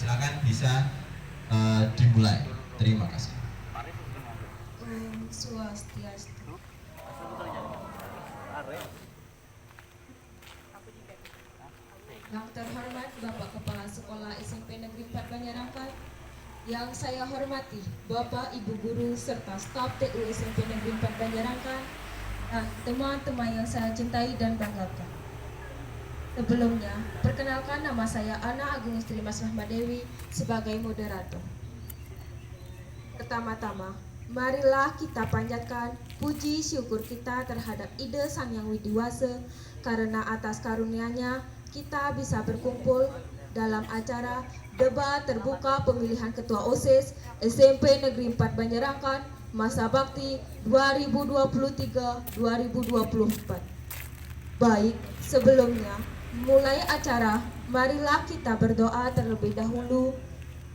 Silakan bisa dimulai. Terima kasih. Om Swastiastu. Yang terhormat Bapak Kepala Sekolah SMP Negeri 4 Banjarangkan, yang saya hormati Bapak, Ibu Guru, serta staf TU SMP Negeri 4 Banjarangkan, dan teman-teman yang saya cintai dan banggakan. Sebelumnya, perkenalkan nama saya Ana Agung Istri Mas Rahma Dewi sebagai moderator. Pertama-tama, marilah kita panjatkan puji syukur kita terhadap Ide Sang Yang Widiwasa, karena atas karunia-Nya kita bisa berkumpul dalam acara debat terbuka pemilihan Ketua OSIS SMP Negeri 4 Banjarangkan Masa Bakti 2023-2024. Baik, sebelumnya mulai acara, marilah kita berdoa terlebih dahulu.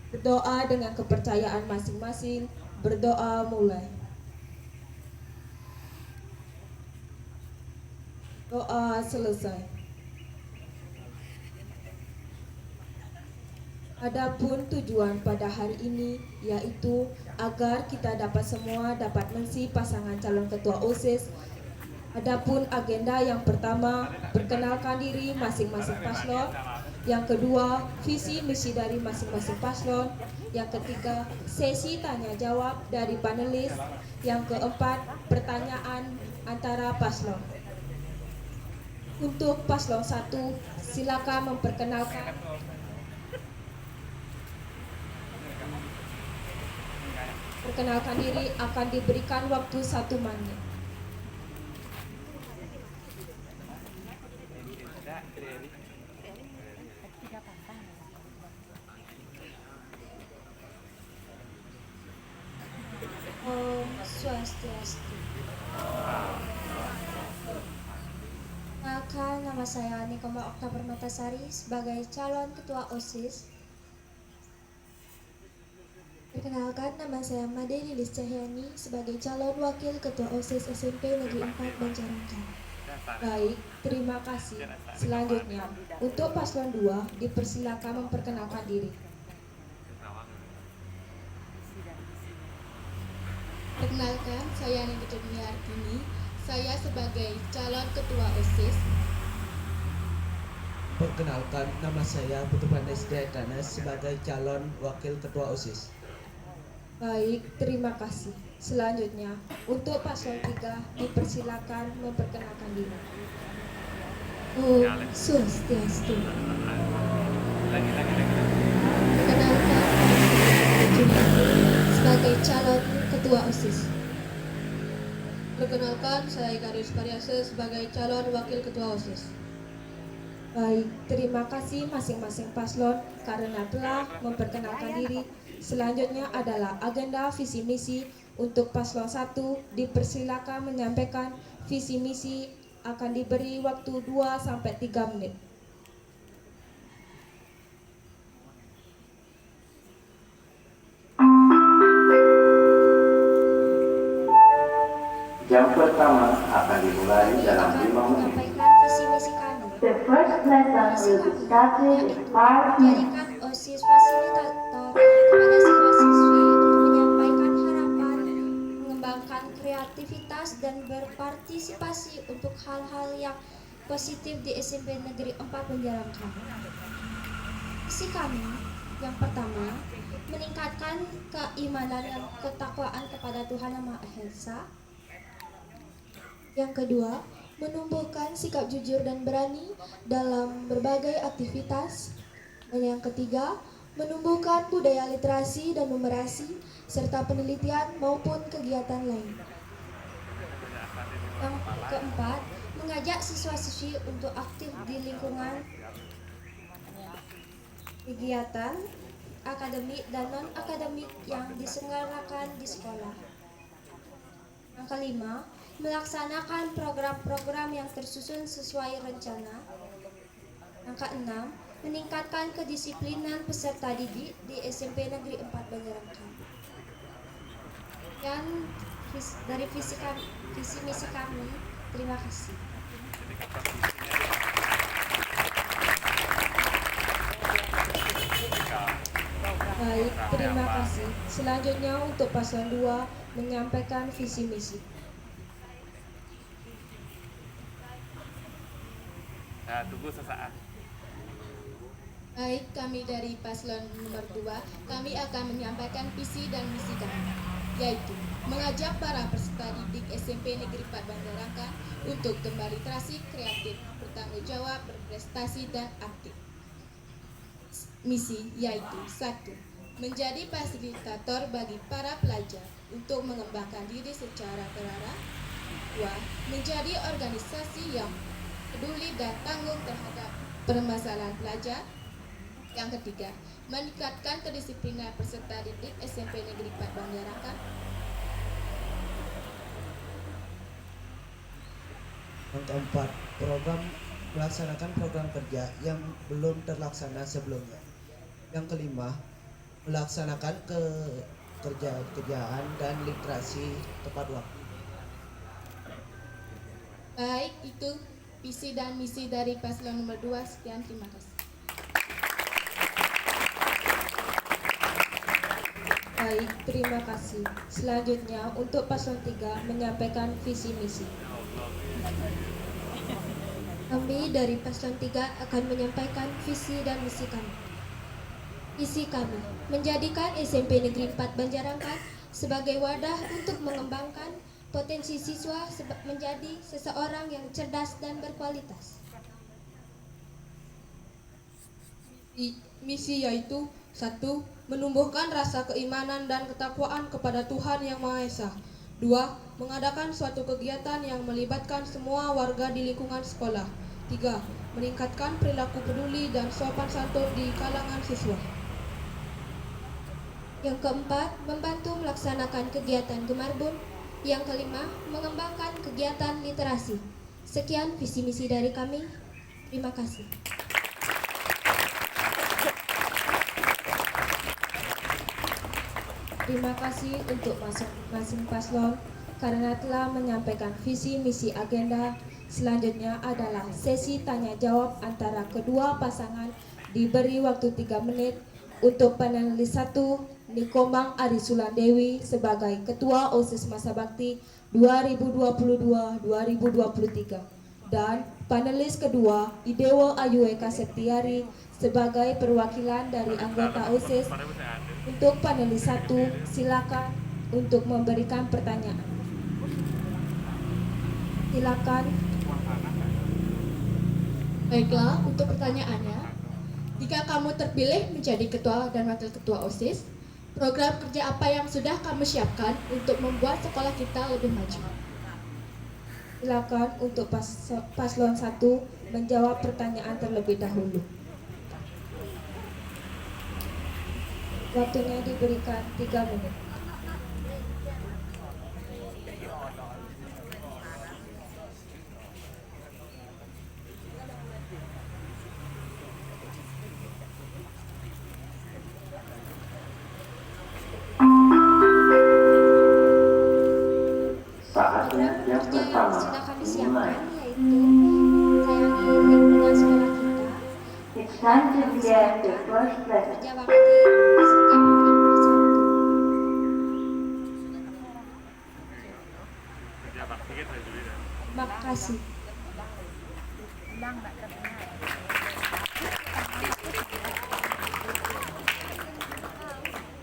Berdoa dengan kepercayaan masing-masing. Berdoa mulai. Doa selesai. Adapun tujuan pada hari ini yaitu agar kita semua dapat mengisi pasangan calon ketua OSIS. Adapun agenda yang pertama, perkenalkan diri masing-masing paslon. Yang kedua, visi misi dari masing-masing paslon. Yang ketiga, sesi tanya jawab dari panelis. Yang keempat, pertanyaan antara paslon. Untuk paslon 1, silakan memperkenalkan diri, akan diberikan waktu 1 menit. Om Swastiastu. Maka nama saya Nikoma Okta Permatasari sebagai calon ketua OSIS. Perkenalkan, nama saya Made Lilis Cahyani sebagai calon wakil ketua OSIS SMP Negeri 4 Banjarangkan. Baik, terima kasih. Selanjutnya, untuk paslon 2 dipersilakan memperkenalkan diri. Perkenalkan, saya Nini Artini. Saya sebagai calon ketua OSIS. Perkenalkan, nama saya Putu Pandes Danes sebagai calon wakil ketua OSIS. Baik, terima kasih. Selanjutnya, untuk paslon 3 dipersilakan memperkenalkan diri. Om Swastiastu. Perkenalkan, sebagai calon ketua OSIS. Perkenalkan, saya Garis Pariase sebagai calon wakil ketua OSIS. Baik, terima kasih masing-masing paslon karena telah memperkenalkan diri. Selanjutnya adalah agenda visi misi. Untuk paslon 1 dipersilakan menyampaikan visi misi, akan diberi waktu 2-3 menit. Jam pertama akan dimulai dalam 5 menit. Menyampaikan visi misi kami. The first lesson will be started in 5 minutes. Menjadikan OSIS fasilitator kepada siswa-siswi untuk menyampaikan harapan, mengembangkan kreativitas dan berpartisipasi untuk hal-hal yang positif di SMP Negeri 4 Banjarangkan. Visi kami yang pertama, meningkatkan keimanan dan ketakwaan kepada Tuhan Yang Maha Esa. Yang kedua, menumbuhkan sikap jujur dan berani dalam berbagai aktivitas. Dan yang ketiga, menumbuhkan budaya literasi dan numerasi serta penelitian maupun kegiatan lain. Yang keempat, mengajak siswa-siswi untuk aktif di lingkungan kegiatan akademik dan non-akademik yang diselenggarakan di sekolah. Yang kelima, melaksanakan program-program yang tersusun sesuai rencana. Yang keenam, meningkatkan kedisiplinan peserta didik di SMP Negeri 4 Banjarangkan. Dan dari visi misi kami, terima kasih. Baik, terima kasih. Selanjutnya untuk paslon 2 menyampaikan visi misi. Nah, tunggu sesaat. Baik, kami dari paslon nomor 2, kami akan menyampaikan visi dan misi kami, yaitu mengajak para peserta didik SMP Negeri 4 Banjarangkan untuk kembali literasi, kreatif, bertanggung jawab, berprestasi, dan aktif. Misi yaitu 1. Menjadi fasilitator bagi para pelajar untuk mengembangkan diri secara terarah. 2. Menjadi organisasi yang peduli dan tanggung terhadap permasalahan pelajar. Yang ketiga, meningkatkan kedisiplinan peserta didik SMP Negeri 4 Banjarangkan. Yang keempat, melaksanakan program kerja yang belum terlaksana sebelumnya. Yang kelima, melaksanakan kerjaan dan literasi tepat waktu. Baik, itu visi dan misi dari paslon nomor 2. Sekian, terima kasih. Baik, terima kasih. Selanjutnya untuk paslon 3 menyampaikan visi misi. Kami dari paslon 3 akan menyampaikan visi dan misi kami. Visi kami menjadikan SMP Negeri 4 Banjarangkan sebagai wadah untuk mengembangkan potensi siswa menjadi seseorang yang cerdas dan berkualitas. Misi yaitu 1. Menumbuhkan rasa keimanan dan ketakwaan kepada Tuhan Yang Maha Esa. 2. Mengadakan suatu kegiatan yang melibatkan semua warga di lingkungan sekolah. 3. Meningkatkan perilaku peduli dan sopan santun di kalangan siswa. Yang keempat, membantu melaksanakan kegiatan Gemarbun. Yang kelima, mengembangkan kegiatan literasi. Sekian visi misi dari kami. Terima kasih. Terima kasih untuk masing-masing paslon karena telah menyampaikan visi misi agenda. Selanjutnya adalah sesi tanya jawab antara kedua pasangan. Diberi waktu 3 menit. Untuk panelis 1, Nikomang Arisulandewi sebagai Ketua OSIS Masa Bakti 2022-2023. Dan panelis kedua, Idewo Ayu Eka Septiari sebagai perwakilan dari anggota OSIS. Untuk panelis 1, silakan untuk memberikan pertanyaan. Silakan. Baiklah, untuk pertanyaannya, jika kamu terpilih menjadi ketua dan wakil ketua OSIS, program kerja apa yang sudah kamu siapkan untuk membuat sekolah kita lebih maju? Silakan untuk paslon 1 menjawab pertanyaan terlebih dahulu. Waktunya diberikan 3 menit. Saatnya yang Kerja yang pertama sudah kami dimulai. siapkan yaitu sayangi lingkungan sekolah kita, It's time to begin the first lesson. kerja bakti setiap hari bersatu. Terima kasih.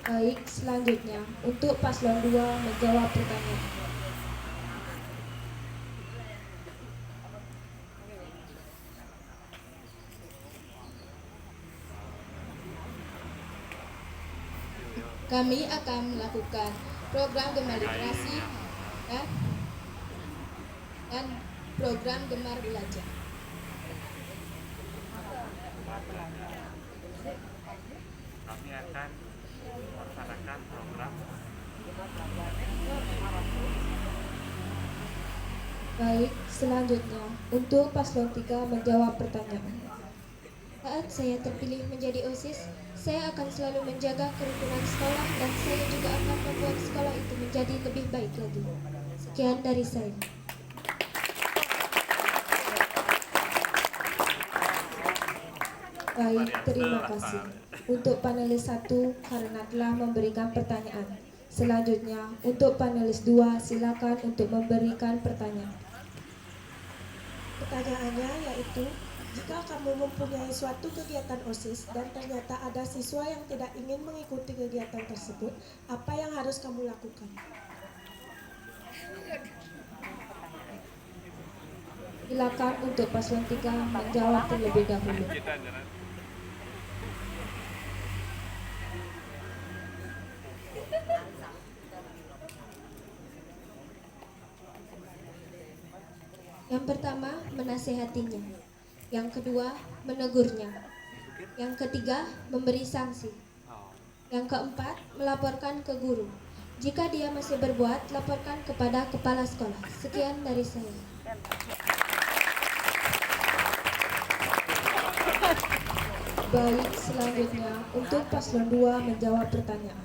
Baik, selanjutnya untuk paslon 2 menjawab pertanyaan. Kami akan melakukan program Gemar Literasi dan program Gemar Belajar. Kami akan melaksanakan program. Baik, selanjutnya untuk paslon 3 menjawab pertanyaan. Saat saya terpilih menjadi OSIS, saya akan selalu menjaga kerukunan sekolah dan saya juga akan membuat sekolah itu menjadi lebih baik lagi. Sekian dari saya. Baik, terima kasih. Untuk panelis 1 karena telah memberikan pertanyaan. Selanjutnya, untuk panelis 2 silakan untuk memberikan pertanyaan. Pertanyaannya yaitu, jika kamu mempunyai suatu kegiatan OSIS dan ternyata ada siswa yang tidak ingin mengikuti kegiatan tersebut, apa yang harus kamu lakukan? Silakan untuk paslon 3 menjawab terlebih dahulu. Yang pertama, menasehatinya. Yang kedua, menegurnya. Yang ketiga, memberi sanksi. Yang keempat, melaporkan ke guru. Jika dia masih berbuat, laporkan kepada kepala sekolah. Sekian dari saya. Baik, selanjutnya untuk paslon 2 menjawab pertanyaan.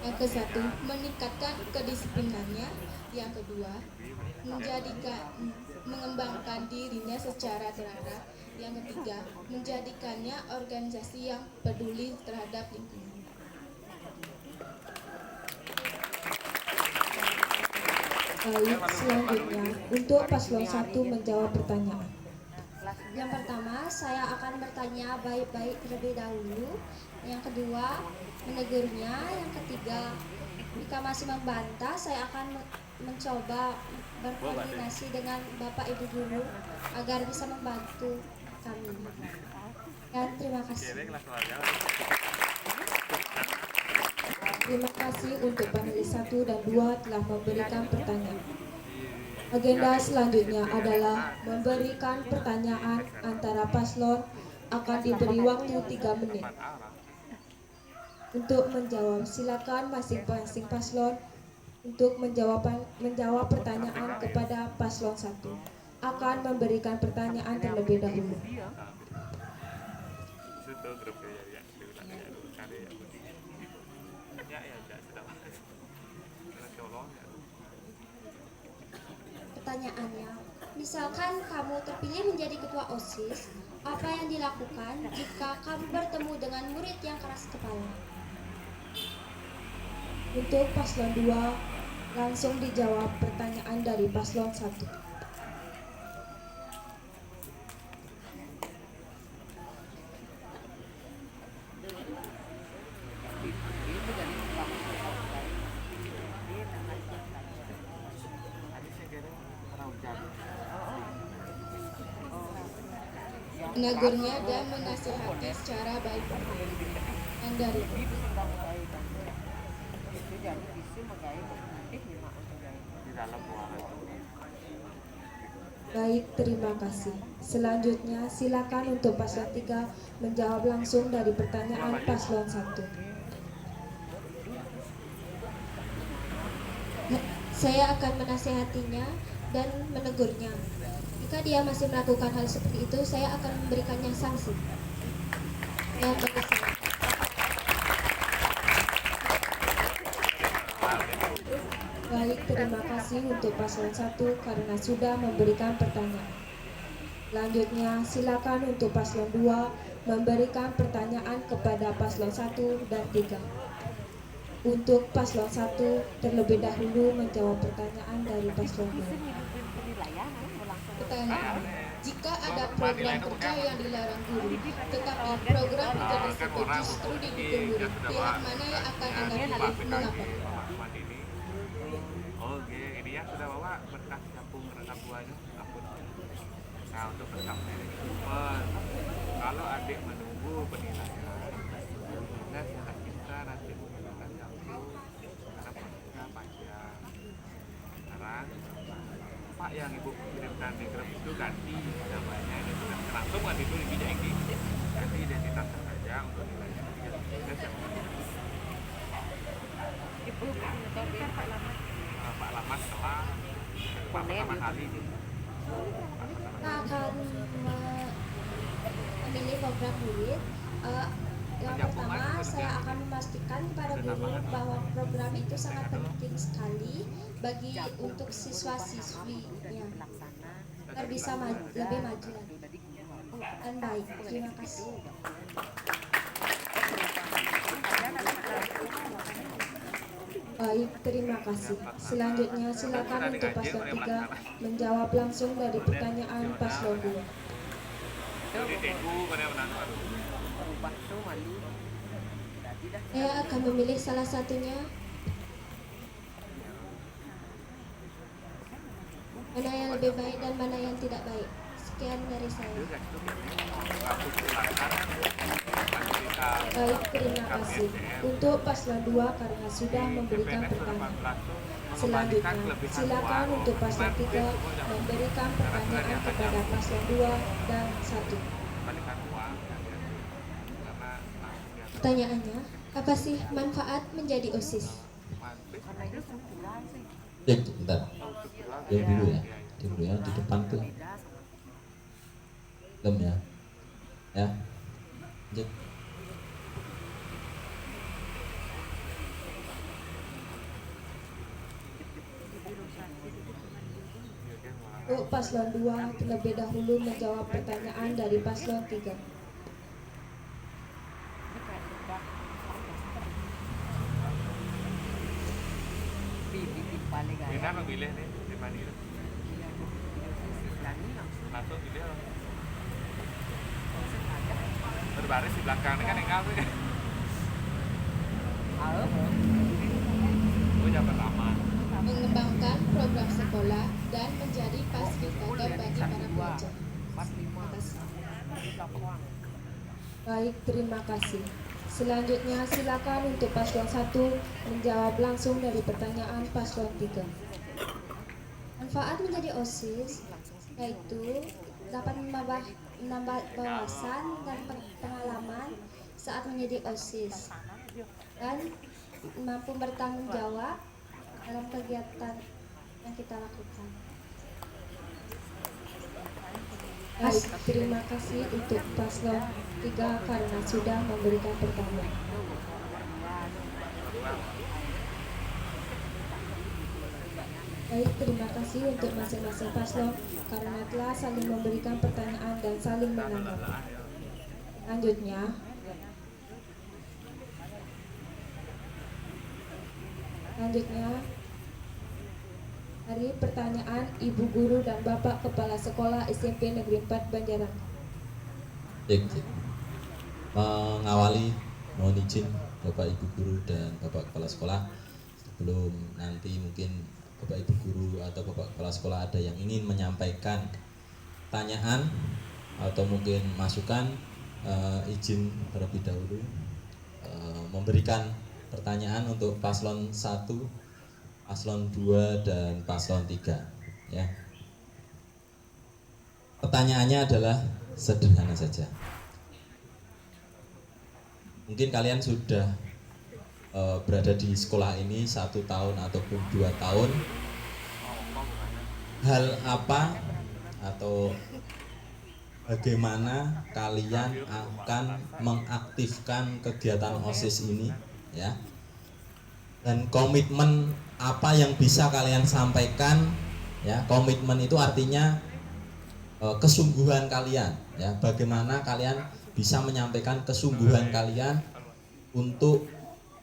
Yang ke-1, meningkatkan kedisiplinannya. Yang kedua, mengembangkan dirinya secara terarah. Yang ketiga, menjadikannya organisasi yang peduli terhadap lingkungan. Baik, selanjutnya untuk paslon 1 menjawab pertanyaan. Yang pertama, saya akan bertanya baik-baik terlebih dahulu. Yang kedua, menegurnya. Yang ketiga, jika masih membantah, saya akan mencoba berkoordinasi dengan Bapak Ibu Guru agar bisa membantu kami. Dan terima kasih. Terima kasih untuk panelis 1 dan 2 telah memberikan pertanyaan. Agenda selanjutnya adalah memberikan pertanyaan antara paslon. Akan diberi waktu 3 menit untuk menjawab. Silakan masing-masing paslon untuk menjawab pertanyaan kepada paslon 1. Akan memberikan pertanyaan terlebih dahulu. Pertanyaannya, misalkan kamu terpilih menjadi ketua OSIS, apa yang dilakukan jika kamu bertemu dengan murid yang keras kepala? Untuk paslon 2, langsung dijawab pertanyaan dari paslon 1. Menegurnya dan menasihati secara baik-baik. Dan dari Baik, terima kasih. Selanjutnya, silakan untuk paslon 3 menjawab langsung dari pertanyaan paslon 1. Saya akan menasehatinya dan menegurnya. Jika dia masih melakukan hal seperti itu, saya akan memberikannya sanksi. Ya, bagi saya. Baik, terima kasih untuk paslon 1 karena sudah memberikan pertanyaan. Selanjutnya, silakan untuk paslon 2 memberikan pertanyaan kepada paslon 1 dan 3. Untuk paslon 1 terlebih dahulu menjawab pertanyaan dari paslon 2. pertanyaan, jika ada program kerja yang dilarang guru, tetapi program kerja tersebut justru didukung guru, pihak mana yang akan Anda pilih? Mengapa? Oke, ini ya sudah bawa berkas capung rekap buahnya akun. Nah, untuk rekap manajemen, kalau adik menunggu penilaian, saya sangat kita nanti menggunakan jauh karena prosesnya panjang. Sekarang Pak yang Ibu kirimkan di grup itu ganti namanya, ini sudah langsung kan itu lebih jadi ganti identitasnya saja untuk nilainya. Ibu kirimkan Pak Lamat setelah Pak pertama kali Kita akan memilih program murid. Yang pertama, saya akan memastikan kepada guru bahwa program itu sangat penting sekali bagi untuk siswa-siswinya agar bisa lebih maju dan baik. Terima kasih. Baik, terima kasih. Selanjutnya silakan untuk paslon 3 menjawab langsung dari pertanyaan paslon 2. Saya akan memilih salah satunya. Mana yang lebih baik dan mana yang tidak baik. Sekian dari saya. Baik, terima kasih. Untuk paslon 2 karena sudah memberikan pertanyaan. Selanjutnya, silakan untuk paslon 3 memberikan pertanyaan kepada paslon 2 dan 1. Pertanyaannya, apa sih manfaat menjadi OSIS? Cek, bentar. Diam dulu ya. Diam dulu ya, di depan tuh. Diam ya. Ya. Cek. Untuk paslon 2 terlebih dahulu menjawab pertanyaan dari paslon 3. Kita memilih nih di mana itu. Langsung pilih loh. Berbaris di belakang ini kan yang ngawi. Itu yang pertama. Mengembangkan program sekolah dan menjadi fasilitator bagi para pelajar. Terima kasih. Baik, terima kasih. Selanjutnya silakan untuk paslon 1 menjawab langsung dari pertanyaan paslon 3. Manfaat menjadi OSIS yaitu dapat menambah wawasan dan pengalaman saat menjadi OSIS dan mampu bertanggung jawab dalam kegiatan yang kita lakukan. Baik, terima kasih untuk paslon 3 karena sudah memberikan pertanyaan. Baik, terima kasih untuk masing-masing paslon karena telah saling memberikan pertanyaan dan saling menanggapi. Selanjutnya, hari pertanyaan Ibu Guru dan Bapak Kepala Sekolah SMP Negeri 4 Banjarang. Cek. Mengawali, mohon izin Bapak Ibu Guru dan Bapak Kepala Sekolah, sebelum nanti mungkin Bapak Ibu Guru atau Bapak Kepala Sekolah ada yang ingin menyampaikan pertanyaan atau mungkin masukan, izin terlebih dahulu memberikan pertanyaan untuk paslon 1, paslon 2 dan paslon 3 ya. Pertanyaannya adalah sederhana saja. Mungkin kalian sudah berada di sekolah ini 1 tahun ataupun 2 tahun. Hal apa atau bagaimana kalian akan mengaktifkan kegiatan OSIS ini ya? Dan komitmen apa yang bisa kalian sampaikan ya? Komitmen itu artinya kesungguhan kalian ya. Bagaimana kalian bisa menyampaikan kesungguhan kalian untuk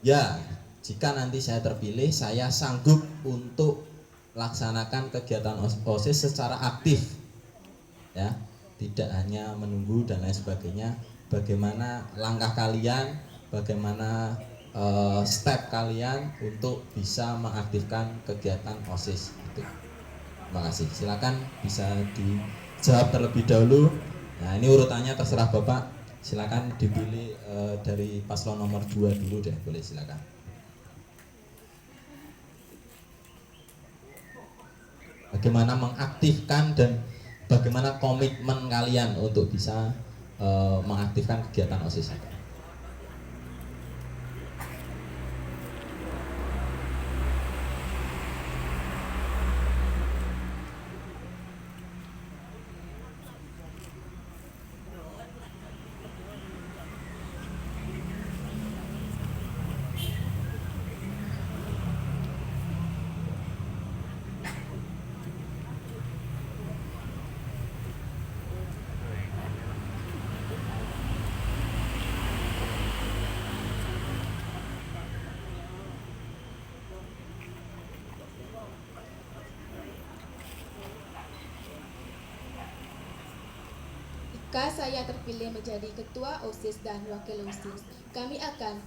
ya, jika nanti saya terpilih, saya sanggup untuk laksanakan kegiatan OSIS secara aktif ya, tidak hanya menunggu dan lain sebagainya. Bagaimana langkah kalian, bagaimana step kalian untuk bisa mengaktifkan kegiatan OSIS itu. Terima kasih. Silakan bisa dijawab terlebih dahulu. Nah, ini urutannya terserah Bapak. Silakan dipilih dari paslon nomor 2 dulu deh, boleh silakan. Bagaimana mengaktifkan dan bagaimana komitmen kalian untuk bisa mengaktifkan kegiatan OSIS? Jika saya terpilih menjadi ketua OSIS dan wakil OSIS, kami akan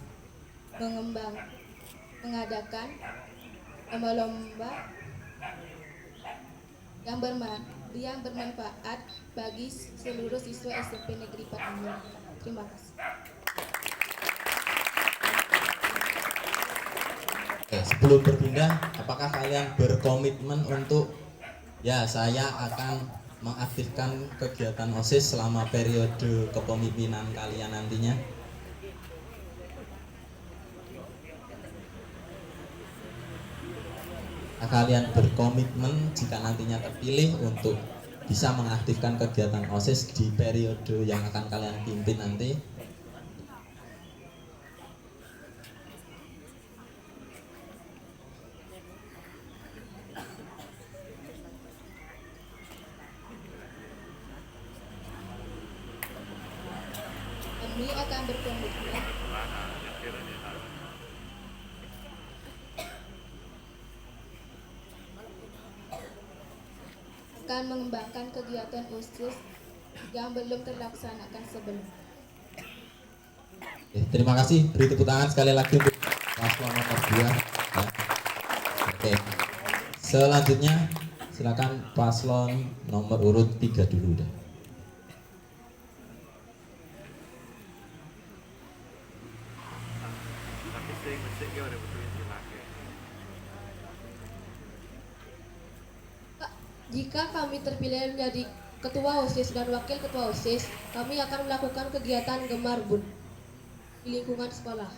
mengadakan lomba-lomba yang bermanfaat bagi seluruh siswa SMP Negeri 4 Banjarangkan. Terima kasih. Oke, sebelum berpindah, apakah kalian berkomitmen untuk saya akan mengaktifkan kegiatan OSIS selama periode kepemimpinan kalian nantinya? Kalian berkomitmen jika nantinya terpilih untuk bisa mengaktifkan kegiatan OSIS di periode yang akan kalian pimpin nanti? Kami akan berkomitmen akan mengembangkan kegiatan OSIS yang belum terlaksanakan sebelumnya. Terima kasih. Beri tepuk tangan sekali lagi untuk paslon nomor 2. Ya. Oke. Selanjutnya silakan paslon nomor urut 3 dulu deh. Jika kami terpilih menjadi ketua OSIS dan wakil ketua OSIS, kami akan melakukan kegiatan Gemar Bun di lingkungan sekolah.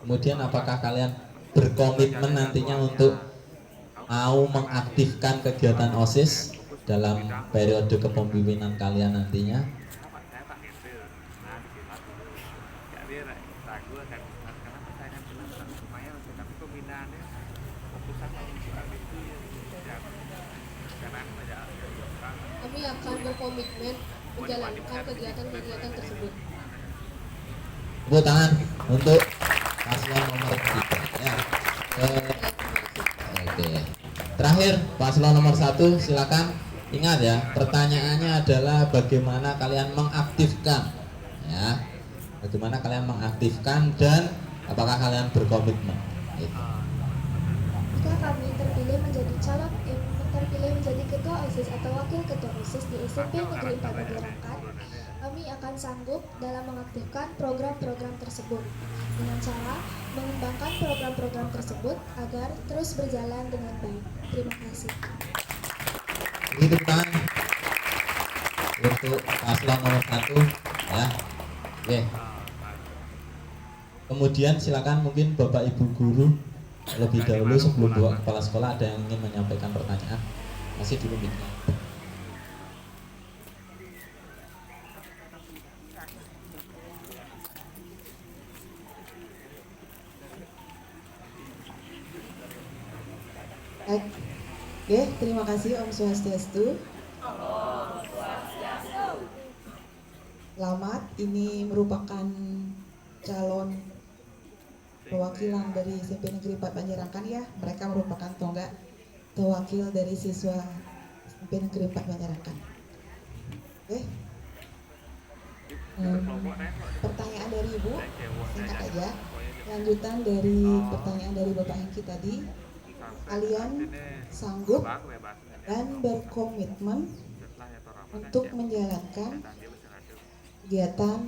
Kemudian apakah kalian berkomitmen nantinya untuk mau mengaktifkan kegiatan OSIS dalam periode kepemimpinan kalian nantinya? Kami akan berkomitmen menjalankan kegiatan-kegiatan tersebut. Tepuk tangan untuk paslon nomor 3 ya. Oke. Terakhir paslon nomor 1, silakan. Ingat ya, pertanyaannya adalah bagaimana kalian mengaktifkan ya. Bagaimana kalian mengaktifkan dan apakah kalian berkomitmen? Jika kami terpilih menjadi ketua OSIS atau wakil ketua OSIS di SMP Negeri 4 Banjarangkan, kami akan sanggup dalam mengaktifkan program-program tersebut dengan cara mengembangkan program-program tersebut agar terus berjalan dengan baik. Terima kasih. Itu kan untuk paslon nomor 1 ya. Oke. Kemudian silakan mungkin Bapak Ibu guru lebih dahulu sebelum Bapak Kepala Sekolah ada yang ingin menyampaikan pertanyaan. Masih dulu mic-nya. Oke, terima kasih Om Swastiastu. Selamat, ini merupakan calon perwakilan dari SMP Negeri 4 Banjarangkan ya. Mereka merupakan tonggak atau wakil dari siswa SMP Negeri 4 Banjarangkan. Oke. Pertanyaan dari Ibu, singkat aja. Lanjutan dari pertanyaan dari Bapak Hengki tadi. Kalian sanggup dan berkomitmen untuk menjalankan kegiatan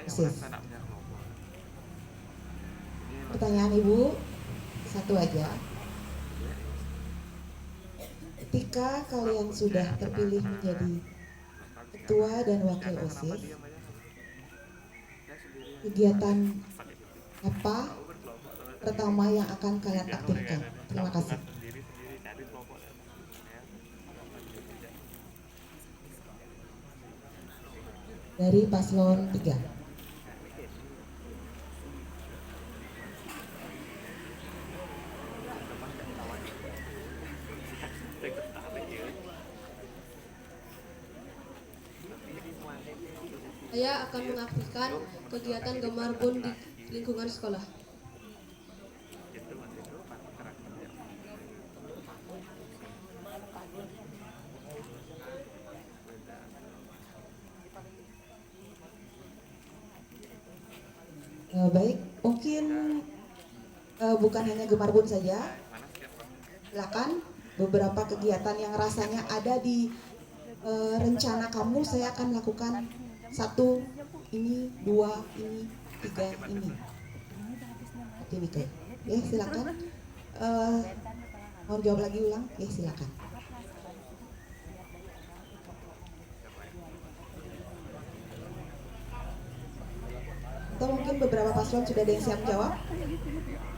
OSIS. Pertanyaan Ibu satu aja. Ketika kalian sudah terpilih menjadi ketua dan wakil OSIS, kegiatan apa pertama yang akan kalian aktifkan? Terima kasih. Dari paslon 3. Saya akan mengaktifkan kegiatan Gemar Bun di lingkungan sekolah. Baik, mungkin bukan hanya Gemarbun saja. Silakan beberapa kegiatan yang rasanya ada di rencana kamu, saya akan lakukan 1 ini, 2 ini, 3 ini. Ini ke. Ya, silakan. Mau jawab lagi ulang? Ya, silakan. Atau mungkin beberapa paslon sudah ada yang siap jawab?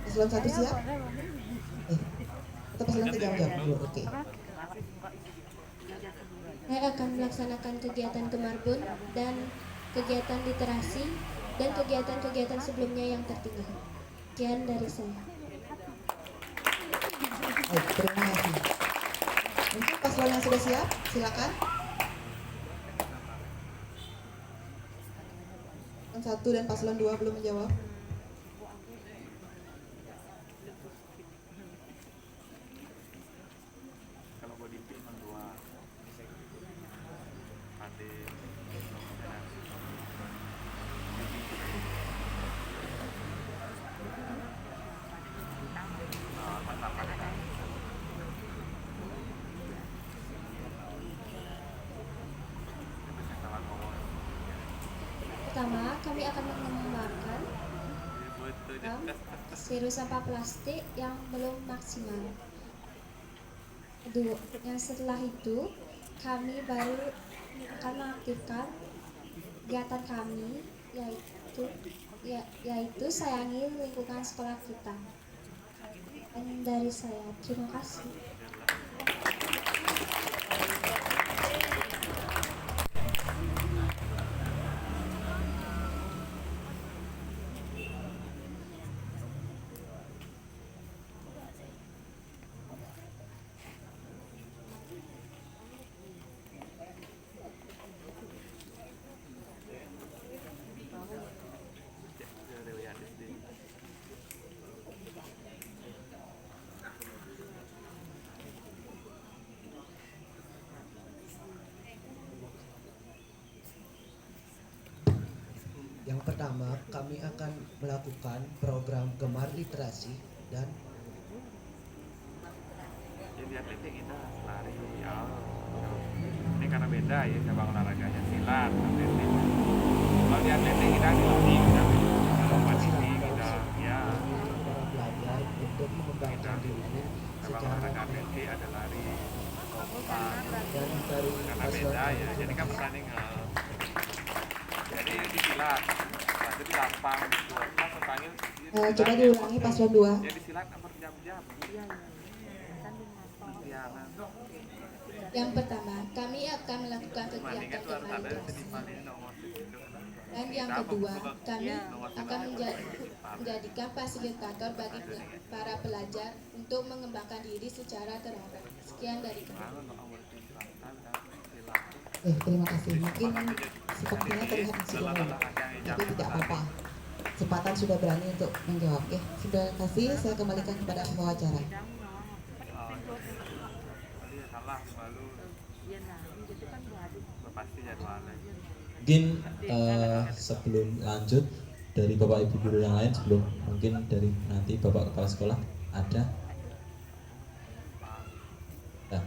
Paslon 1 siap? Atau paslon 3 jawab dulu? Oke. Saya akan melaksanakan kegiatan Gemarbun dan kegiatan literasi dan kegiatan-kegiatan sebelumnya yang tertinggal. Sekian dari saya. Baik, terima kasih. Mungkin paslon yang sudah siap, silakan. Paslon 1 dan paslon 2 belum menjawab. Pertama, kami akan mengembangkan siru sampah plastik yang belum maksimal. Kedua, yang setelah itu kami baru akan mengaktifkan kegiatan kami yaitu sayangi lingkungan sekolah kita. Dan dari saya, terima kasih. Yang pertama, kami akan melakukan program Gemar Literasi dan jadi atletik kita lari ya. Ini karena beda ya cabang olahraganya silat, atletik. Kalau di atletik kita di lari kita lompat tinggi kita ya. para pelajar untuk mengembangkan dirinya Cabang secara olahraga atletik ada lari, lompat. dan dari Karena beda ya. Jadi kan pertandingan. Jadi di silat, jadi lapang, langsung panggil. Coba diulangi paslon 2. Jadi silat apa jam-jam? Yang pertama, kami akan melakukan kegiatan Gemar Literasi. Dan yang kedua, kami akan menjadikan fasilitator bagi para pelajar untuk mengembangkan diri secara terarah. Sekian dari kami. Terima kasih. Mungkin sepertinya terlihat masih bingung, tapi tidak apa-apa. Kesempatan sudah berani untuk menjawab. Terima kasih. Saya kembalikan kepada pembawa acara. Mungkin sebelum lanjut dari Bapak Ibu guru yang lain, sebelum mungkin dari nanti Bapak Kepala Sekolah ada. Nah,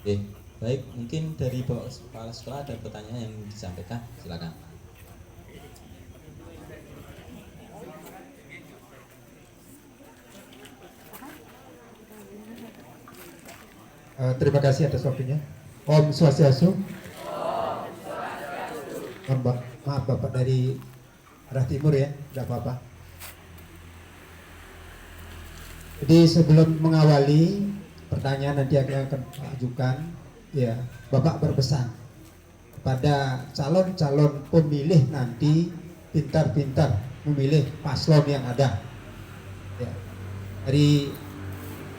oke. Baik, mungkin dari Bapak Kepala Sekolah ada pertanyaan yang disampaikan, silakan. Terima kasih atas waktunya. Om Swastiastu. Maaf Bapak dari arah timur ya, tidak apa-apa. Jadi sebelum mengawali pertanyaan nanti akan ajukan, ya Bapak berpesan kepada calon-calon pemilih nanti pintar-pintar memilih paslon yang ada. Ya. Dari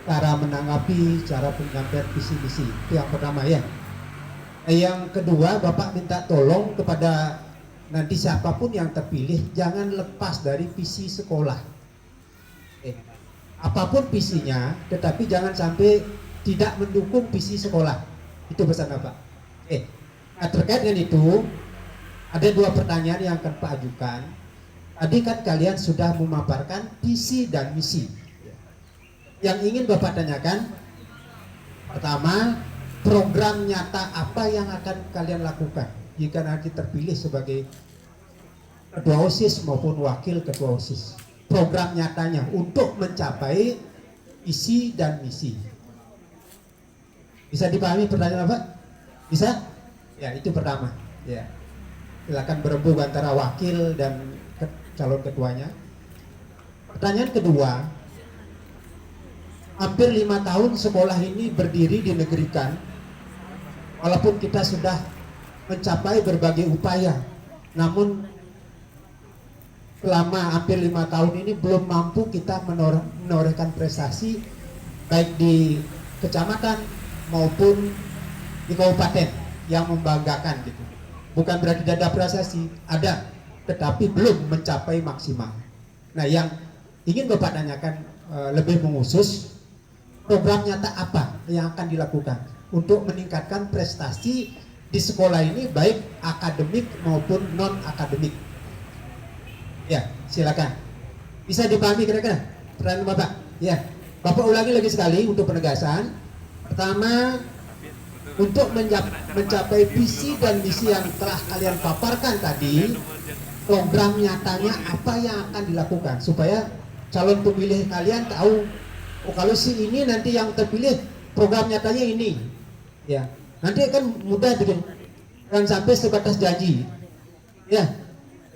cara menanggapi, cara penyampaian visi-misi, itu yang pertama ya. Yang kedua, Bapak minta tolong kepada nanti siapapun yang terpilih jangan lepas dari visi sekolah. Apapun visinya, tetapi jangan sampai tidak mendukung visi sekolah. Itu pesan Bapak. Nah, terkait dengan itu, ada 2 pertanyaan yang akan Pak ajukan. Tadi kan kalian sudah memaparkan visi dan misi. Yang ingin Bapak tanyakan, pertama, program nyata apa yang akan kalian lakukan jika nanti terpilih sebagai ketua OSIS maupun wakil ketua OSIS. Program nyatanya untuk mencapai visi dan misi. Bisa dipahami pertanyaan Bapak? Bisa? Ya, itu pertama. Ya. Silakan berebut antara wakil dan calon ketuanya. Pertanyaan kedua, hampir 5 tahun sekolah ini berdiri di negeri Kan, walaupun kita sudah mencapai berbagai upaya, namun selama hampir 5 tahun ini belum mampu kita menorehkan prestasi baik di kecamatan maupun di kabupaten yang membanggakan gitu. Bukan berarti tidak ada prestasi, ada, tetapi belum mencapai maksimal. Nah, yang ingin Bapak tanyakan lebih mengusus, program nyata apa yang akan dilakukan untuk meningkatkan prestasi di sekolah ini baik akademik maupun non akademik? Ya, silakan. Bisa dipahami kira-kira pertanyaan Bapak? Ya, Bapak ulangi lagi sekali untuk penegasan. Pertama, untuk mencapai visi dan misi yang telah kalian paparkan tadi, program nyatanya apa yang akan dilakukan supaya calon pemilih kalian tahu, oh kalau si ini nanti yang terpilih program nyatanya ini, ya nanti kan mudah bikin, dan sampai sebatas janji, ya.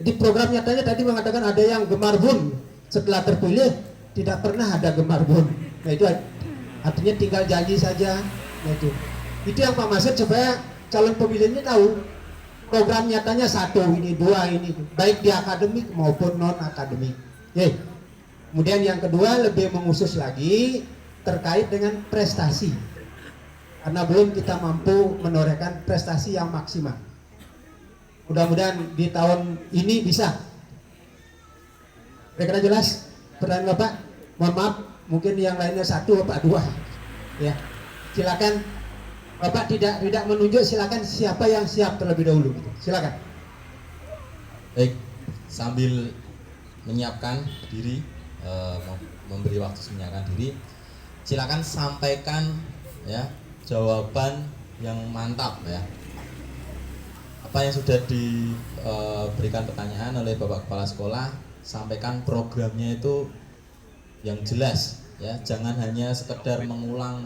Jadi program nyatanya tadi mengatakan ada yang gemar bun, setelah terpilih tidak pernah ada gemar bun. Nah itu artinya tinggal janji saja. Nah, itu yang Pak maksud supaya calon pemilihnya tahu program nyatanya satu ini, dua ini, baik di akademik maupun non akademik. Oke. Kemudian yang kedua lebih mengusus lagi terkait dengan prestasi, karena belum kita mampu menorehkan prestasi yang maksimal. Mudah-mudahan di tahun ini bisa. Kira-kira jelas pertanyaan Bapak? Mohon maaf, mungkin yang lainnya satu Bapak dua. Ya, silakan. Bapak tidak menunjuk, silakan siapa yang siap terlebih dahulu. Silakan. Baik, sambil menyiapkan diri, memberi waktu menyiapkan diri, silakan sampaikan ya jawaban yang mantap ya. Apa yang sudah diberikan pertanyaan oleh Bapak Kepala Sekolah, sampaikan programnya itu yang jelas ya, jangan hanya sekedar mengulang,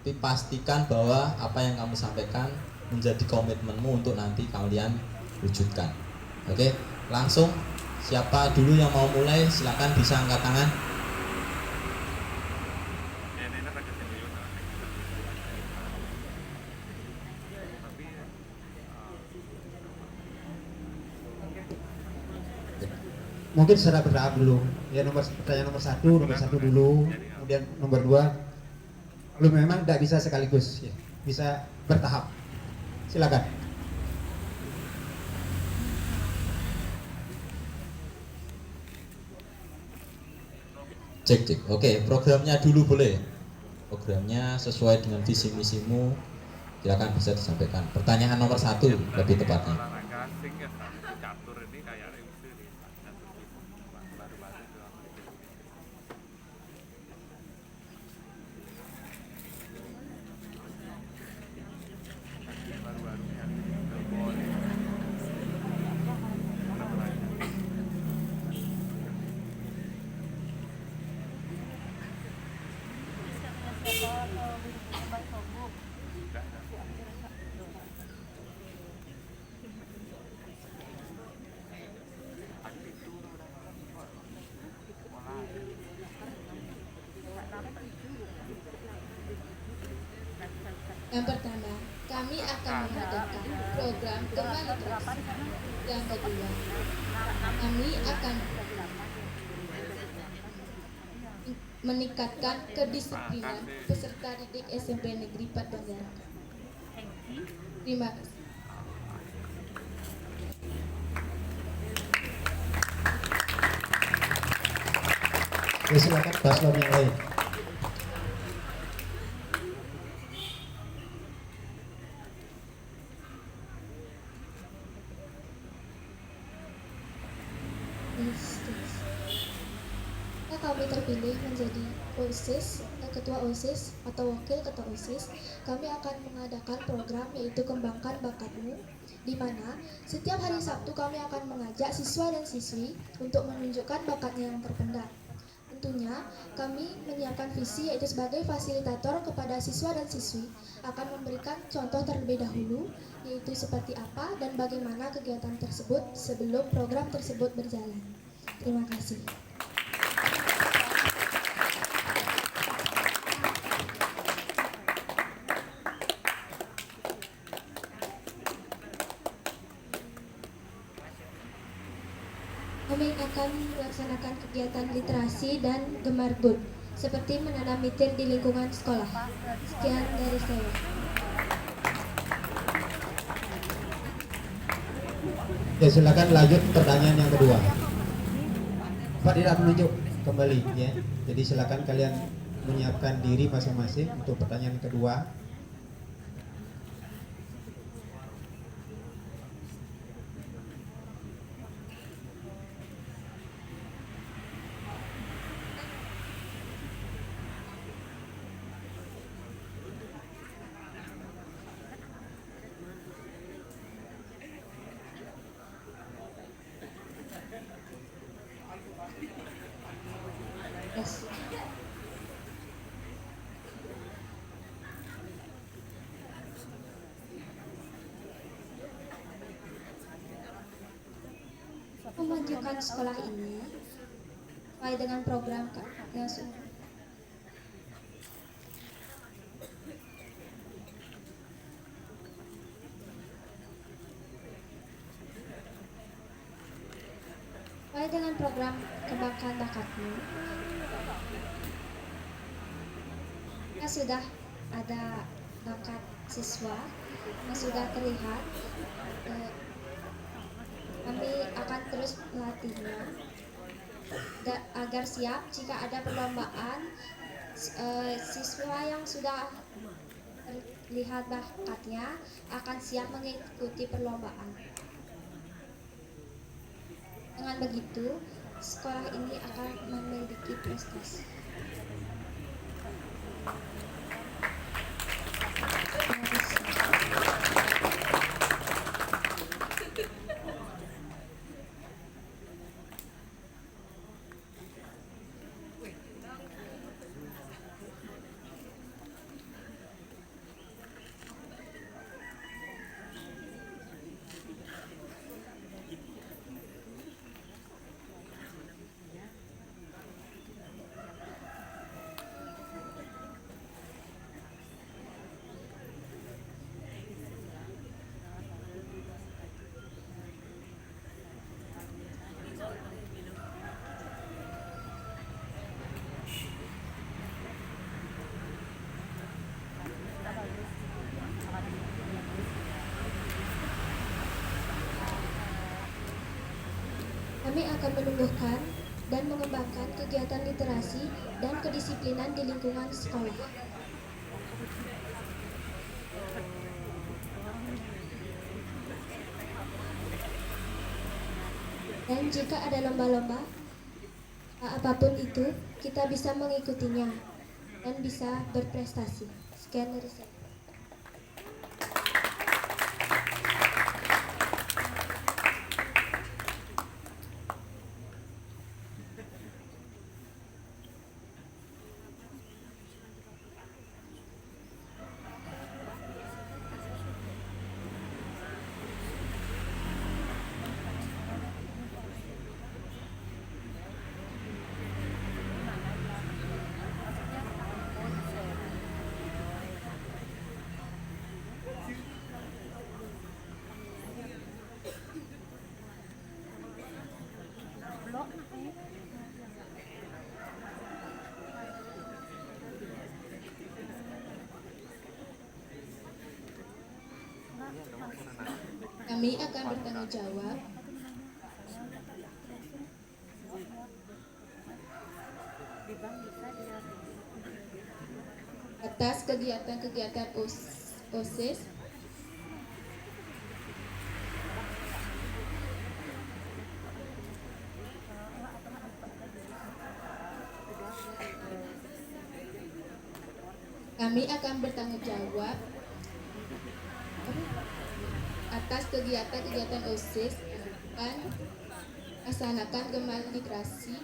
tapi pastikan bahwa apa yang kamu sampaikan menjadi komitmenmu untuk nanti kalian wujudkan. Oke, langsung siapa dulu yang mau mulai, silakan bisa angkat tangan. Mungkin secara bertahap dulu. Ya, pertanyaan nomor satu dulu, kemudian nomor 2. Lu memang tidak bisa sekaligus, ya. Bisa bertahap. Silakan. Cek. Oke, programnya dulu boleh. Programnya sesuai dengan visi misimu, silakan bisa disampaikan. Pertanyaan nomor 1 lebih tepatnya. Yang pertama, kami akan mengadakan program kembali terus. Yang kedua, kami akan meningkatkan kedisiplinan peserta didik SMP Negeri 4 Banjarangkan. Terima kasih. Silakan paslon yang lain. Jika kami terpilih menjadi OSIS, ketua OSIS atau wakil ketua OSIS, kami akan mengadakan program yaitu Kembangkan Bakatmu, di mana setiap hari Sabtu kami akan mengajak siswa dan siswi untuk menunjukkan bakatnya yang terpendam. Tentunya kami menyiapkan visi yaitu sebagai fasilitator kepada siswa dan siswi akan memberikan contoh terlebih dahulu yaitu seperti apa dan bagaimana kegiatan tersebut sebelum program tersebut berjalan. Terima kasih. Kami akan melaksanakan kegiatan literasi dan gemar bud, seperti menanam mitir di lingkungan sekolah. Sekian dari saya. Ya, silakan lanjut pertanyaan yang kedua. Pak tidak menunjuk kembali ya. Jadi silakan kalian menyiapkan diri masing-masing untuk pertanyaan kedua. Yes. Memajukan sekolah ini sesuai dengan program yang sudah sesuai dengan program Kembangkan Bakatmu. Sudah ada bakat siswa yang sudah terlihat, kami akan terus melatihnya agar siap jika ada perlombaan. Siswa yang sudah terlihat bakatnya akan siap mengikuti perlombaan. Dengan begitu, sekolah ini akan memiliki prestasi. Kami akan menumbuhkan dan mengembangkan kegiatan literasi dan kedisiplinan di lingkungan sekolah. Dan jika ada lomba-lomba, apapun itu, kita bisa mengikutinya dan bisa berprestasi. Sekian dari saya. Kami akan bertanggung jawab atas kegiatan-kegiatan OSIS Kami akan bertanggung jawab atas kegiatan-kegiatan OSIS dan laksanakan gemar literasi.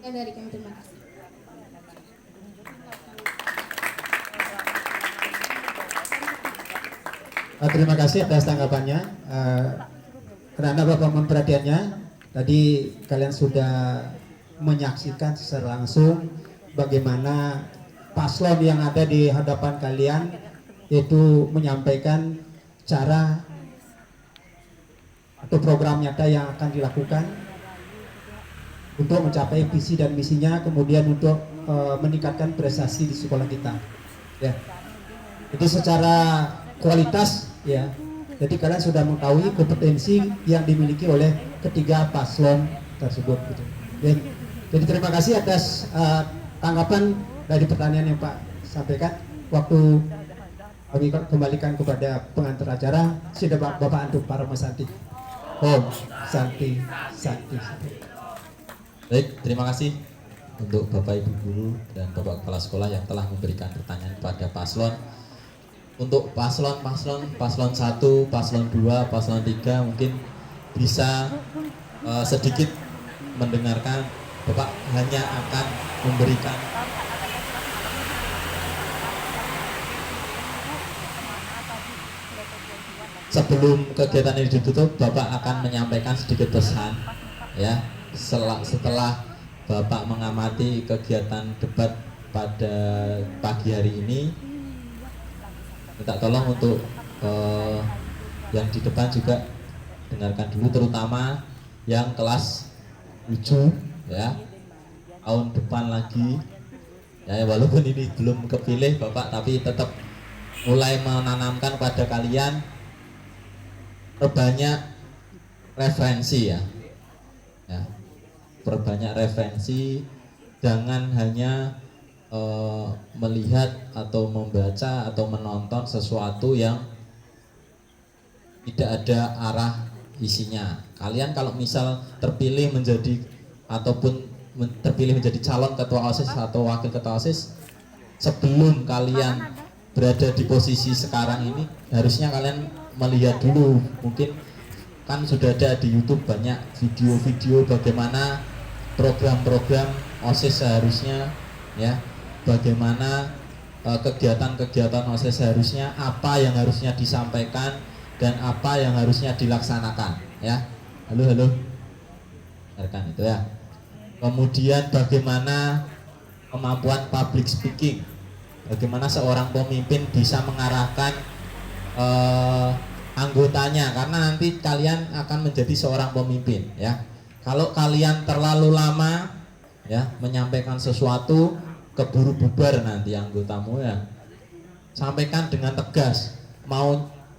Dan dari kami terima kasih. Terima kasih atas tanggapannya. Karena Bapak mohon perhatiannya, tadi kalian sudah menyaksikan secara langsung bagaimana paslon yang ada di hadapan kalian yaitu menyampaikan cara atau program nyata yang akan dilakukan untuk mencapai visi dan misinya, kemudian untuk meningkatkan prestasi di sekolah kita. Ya. Jadi secara kualitas, ya. Jadi kalian sudah mengetahui kompetensi yang dimiliki oleh ketiga paslon tersebut. Gitu. Jadi terima kasih atas tanggapan dari pertanyaan yang Pak sampaikan. Waktu kami kembalikan kepada pengantar acara. Sudah Bapak Antum Paramasanti. Om Santi Santi. Baik, terima kasih untuk Bapak Ibu Guru dan Bapak Kepala Sekolah yang telah memberikan pertanyaan kepada paslon. Untuk paslon 1, paslon 2, paslon 3 mungkin bisa sedikit mendengarkan. Bapak hanya akan memberikan sebelum kegiatan ini ditutup, Bapak akan menyampaikan sedikit pesan, ya. Setelah Bapak mengamati kegiatan debat pada pagi hari ini, minta tolong untuk yang di depan juga dengarkan dulu, terutama yang kelas 7, ya. Tahun depan lagi, ya, walaupun ini belum kepilih Bapak, tapi tetap mulai menanamkan pada kalian perbanyak referensi, ya. Perbanyak referensi, jangan hanya melihat atau membaca atau menonton sesuatu yang tidak ada arah isinya. Kalian kalau misal terpilih menjadi calon ketua OSIS atau wakil ketua OSIS, sebelum kalian berada di posisi sekarang ini, harusnya kalian melihat dulu, mungkin kan sudah ada di YouTube banyak video-video bagaimana program-program OSIS seharusnya, ya, bagaimana kegiatan-kegiatan OSIS seharusnya, apa yang harusnya disampaikan dan apa yang harusnya dilaksanakan, ya. Halo, dengarkan itu, ya. Kemudian bagaimana kemampuan public speaking, bagaimana seorang pemimpin bisa mengarahkan anggotanya, karena nanti kalian akan menjadi seorang pemimpin, ya. Kalau kalian terlalu lama, ya, menyampaikan sesuatu, keburu bubar nanti anggotamu, ya. Sampaikan dengan tegas,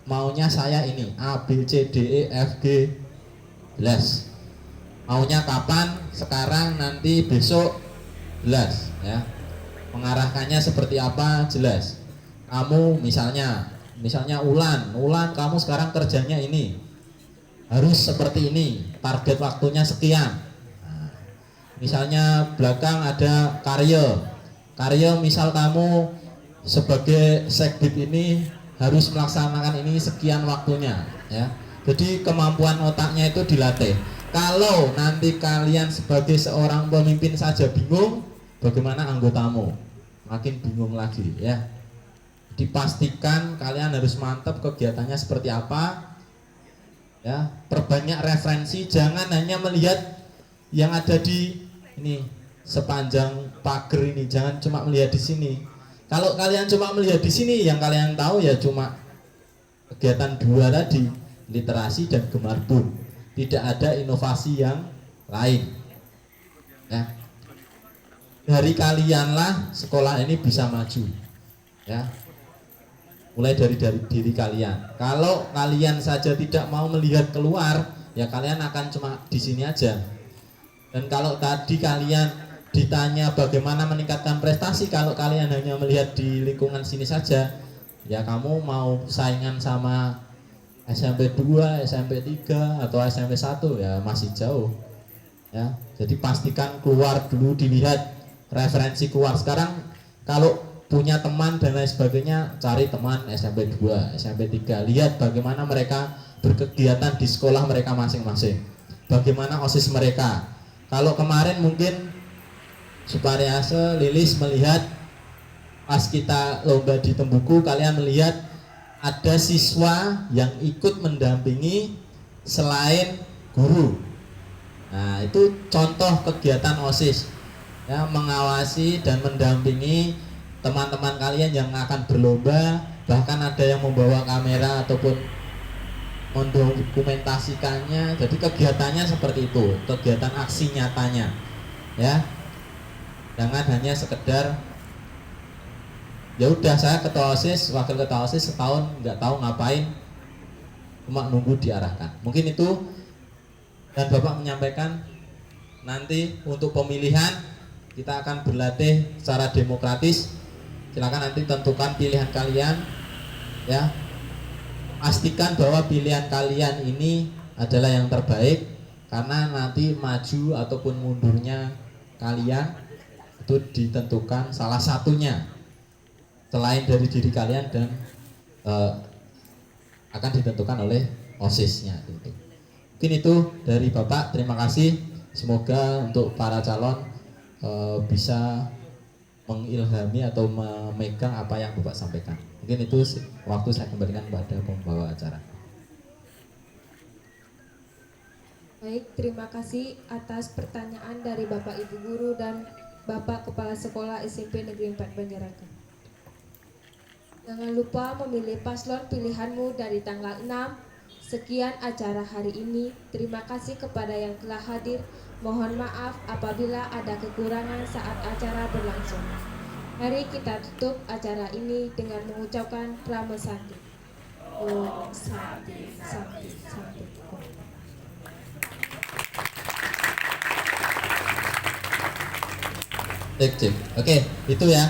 maunya saya ini A B C D E F G, jelas. Maunya kapan, sekarang, nanti, besok, jelas, ya. Mengarahkannya seperti apa, jelas. Kamu misalnya Ulan, kamu sekarang kerjanya ini, harus seperti ini, target waktunya sekian. Nah, misalnya belakang ada Karya misal kamu sebagai sekbid ini harus melaksanakan ini sekian waktunya, ya. Jadi kemampuan otaknya itu dilatih. Kalau nanti kalian sebagai seorang pemimpin saja bingung, bagaimana anggotamu? Makin bingung lagi, ya. Dipastikan kalian harus mantap kegiatannya seperti apa, ya. Perbanyak referensi, jangan hanya melihat yang ada di ini sepanjang pagar ini, jangan cuma melihat di sini. Kalau kalian cuma melihat di sini, yang kalian tahu ya cuma kegiatan 2 tadi, literasi dan gemar bun. Tidak ada inovasi yang lain, ya. Dari kalianlah sekolah ini bisa maju, ya. Mulai dari diri kalian. Kalau kalian saja tidak mau melihat keluar, ya kalian akan cuma di sini aja. Dan kalau tadi kalian ditanya bagaimana meningkatkan prestasi, kalau kalian hanya melihat di lingkungan sini saja, ya kamu mau saingan sama SMP 2, SMP 3 atau SMP 1, ya masih jauh, ya. Jadi pastikan keluar dulu, dilihat referensi keluar. Sekarang kalau punya teman dan lain sebagainya, cari teman SMP 2, SMP 3. Lihat bagaimana mereka berkegiatan di sekolah mereka masing-masing. Bagaimana OSIS mereka. Kalau kemarin mungkin Suparyase, Lilis melihat pas kita lomba di Tembuku, kalian melihat ada siswa yang ikut mendampingi selain guru. Nah, itu contoh kegiatan OSIS. Ya, mengawasi dan mendampingi teman-teman kalian yang akan berlomba, bahkan ada yang membawa kamera ataupun mendokumentasikannya. Jadi kegiatannya seperti itu, kegiatan aksi nyatanya, ya. Jangan hanya sekedar ya udah saya ketua OSIS, wakil ketua OSIS setahun nggak tahu ngapain, cuma nunggu diarahkan. Mungkin itu, dan Bapak menyampaikan nanti untuk pemilihan kita akan berlatih secara demokratis. Silakan nanti tentukan pilihan kalian, ya. Pastikan bahwa pilihan kalian ini adalah yang terbaik, karena nanti maju ataupun mundurnya kalian itu ditentukan salah satunya selain dari diri kalian dan akan ditentukan oleh OSIS-nya gitu. Mungkin itu dari Bapak. Terima kasih. Semoga untuk para calon bisa mengilhami atau memegang apa yang Bapak sampaikan. Mungkin itu waktu saya kembalikan kepada pembawa acara. Baik, terima kasih atas pertanyaan dari Bapak Ibu Guru dan Bapak Kepala Sekolah SMP Negeri 4 Banjarangkan. Jangan lupa memilih paslon pilihanmu dari tanggal 6. Sekian acara hari ini. Terima kasih kepada yang telah hadir. Mohon maaf apabila ada kekurangan saat acara berlangsung. Mari kita tutup acara ini dengan mengucapkan Rama Santi. Om Santi, Santi, Santi. Cek. Oke, itu ya.